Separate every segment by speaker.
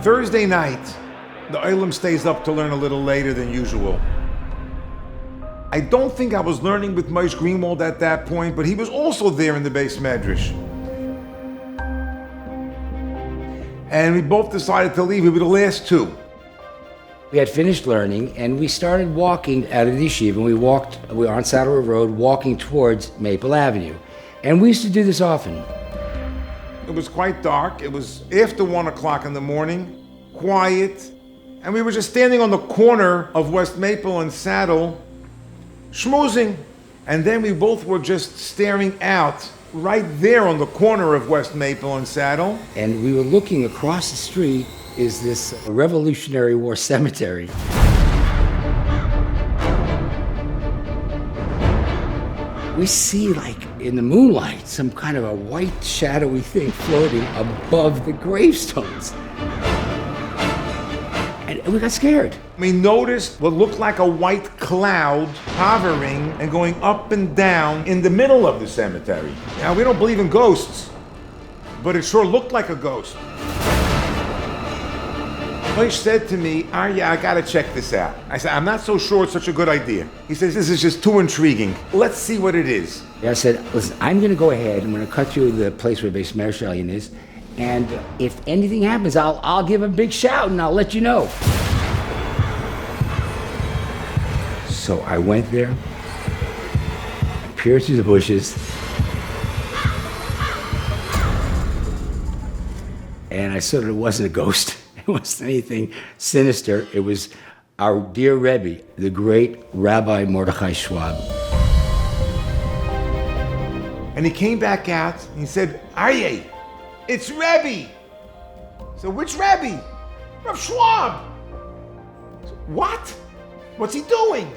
Speaker 1: Thursday night, the Olam stays up to learn a little later than usual. I don't think I was learning with Moshe Greenwald at that point, but he was also there in the base medrash. And we both decided to leave. We were the last two.
Speaker 2: We had finished learning, and we started walking out of the yeshiva, and we were on Saddle River Road, walking towards Maple Avenue. And we used to do this often.
Speaker 1: It was quite dark. It was after 1 o'clock in the morning, quiet. And we were just standing on the corner of West Maple and Saddle, schmoozing. And then we both were just staring out right there on the corner of West Maple and Saddle.
Speaker 2: And we were looking across the street is this Revolutionary War cemetery. We see, like, in the moonlight, some kind of a white, shadowy thing floating above the gravestones. And we got scared.
Speaker 1: We noticed what looked like a white cloud hovering and going up and down in the middle of the cemetery. Now, we don't believe in ghosts, but it sure looked like a ghost. Moshe said to me, Arya, I gotta check this out. I said, I'm not so sure it's such a good idea. He says, this is just too intriguing. Let's see what it is.
Speaker 2: I said, listen, I'm gonna go ahead, I'm gonna cut through the place where Beis Mershallion is, and if anything happens, I'll give a big shout and I'll let you know. So I went there, I peered through the bushes, and I saw that it wasn't a ghost. It wasn't anything sinister. It was our dear Rebbe, the great Rabbi Mordechai Schwab.
Speaker 1: And he came back out and he said, Aryeh, it's Rebbe. So which Rebbe? Rav Schwab. What? What's he doing?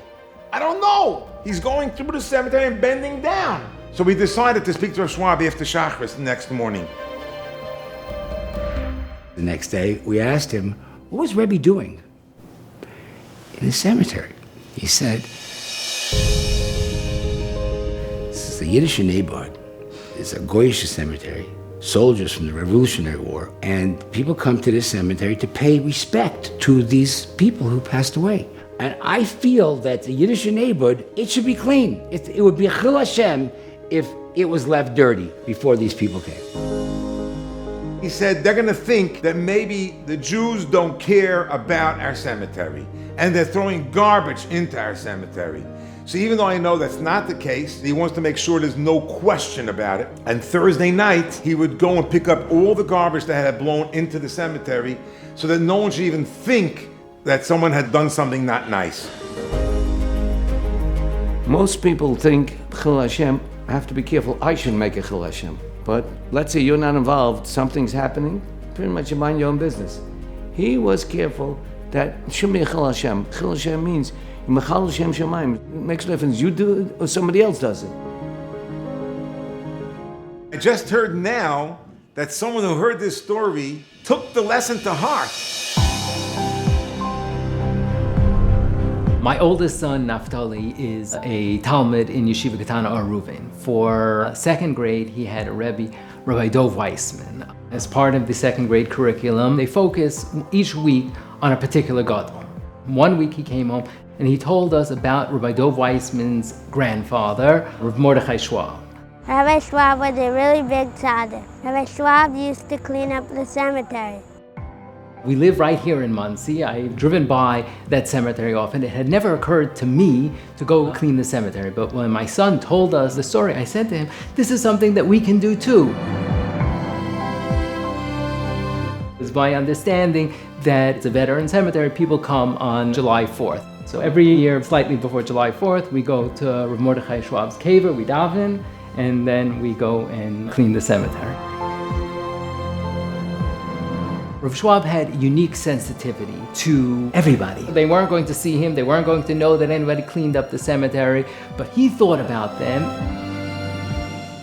Speaker 1: I don't know. He's going through the cemetery and bending down. So we decided to speak to Rav Schwab after Shacharis the next morning.
Speaker 2: The next day, we asked him, what was Rebbe doing in the cemetery? He said, this is the Yiddish neighborhood. It's a Goyish cemetery, soldiers from the Revolutionary War, and people come to this cemetery to pay respect to these people who passed away. And I feel that the Yiddish neighborhood, it should be clean. It would be a Chil Hashem if it was left dirty before these people came.
Speaker 1: He said they're going to think that maybe the Jews don't care about our cemetery and they're throwing garbage into our cemetery. So even though I know that's not the case, he wants to make sure there's no question about it. And Thursday night, he would go and pick up all the garbage that had blown into the cemetery so that no one should even think that someone had done something not nice.
Speaker 3: Most people think Chil Hashem, I have to be careful, I shouldn't make a Chil Hashem. But let's say you're not involved, something's happening, pretty much you mind your own business. He was careful that it shouldn't be a Chil Hashem. Chil Hashem means, Mechal Hashem Shemayim. It makes no difference, you do it or somebody else does it.
Speaker 1: I just heard now that someone who heard this story took the lesson to heart.
Speaker 4: My oldest son, Naftali, is a Talmud in Yeshiva Katana Or Reuven. For second grade, he had a Rebbe, Rabbi Dov Weissman. As part of the second grade curriculum, they focus each week on a particular gadol. One week he came home and he told us about Rabbi Dov Weissman's grandfather, Rav Mordechai Schwab.
Speaker 5: Rabbi Schwab was a really big tzaddik. Rabbi Schwab used to clean up the cemetery.
Speaker 4: We live right here in Monsey. I've driven by that cemetery often. It had never occurred to me to go clean the cemetery, but when my son told us the story, I said to him, this is something that we can do too. It's my understanding that it's a veteran cemetery. People come on July 4th. So every year, slightly before July 4th, we go to Rav Mordechai Schwab's kever, we daven, and then we go and clean the cemetery. Rav Schwab had unique sensitivity to everybody. They weren't going to see him, they weren't going to know that anybody cleaned up the cemetery, but he thought about them.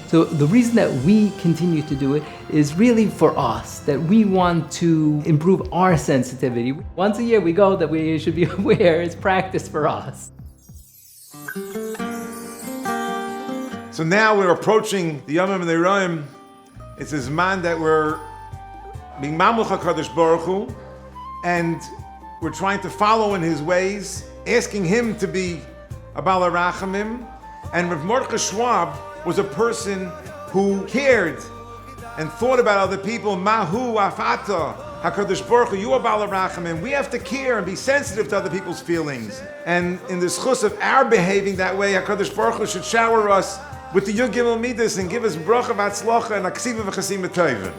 Speaker 4: So the reason that we continue to do it is really for us, that we want to improve our sensitivity. Once a year we go that we should be aware, it's practice for us.
Speaker 1: So now we're approaching the Yom and the Roim. It's a Zman that we're being Mamluch HaKadosh Baruch Hu, and we're trying to follow in his ways, asking him to be a Baal Rachamim. And Rav Mordechai Schwab was a person who cared and thought about other people. Mahu afata HaKadosh Baruch Hu, you are Baal Rachamim. We have to care and be sensitive to other people's feelings. And in the schus of our behaving that way, HaKadosh Baruch Hu should shower us with the Yud Gimel Midas and give us bracha v'atzlacha and aksiva v'chasim v'toiva.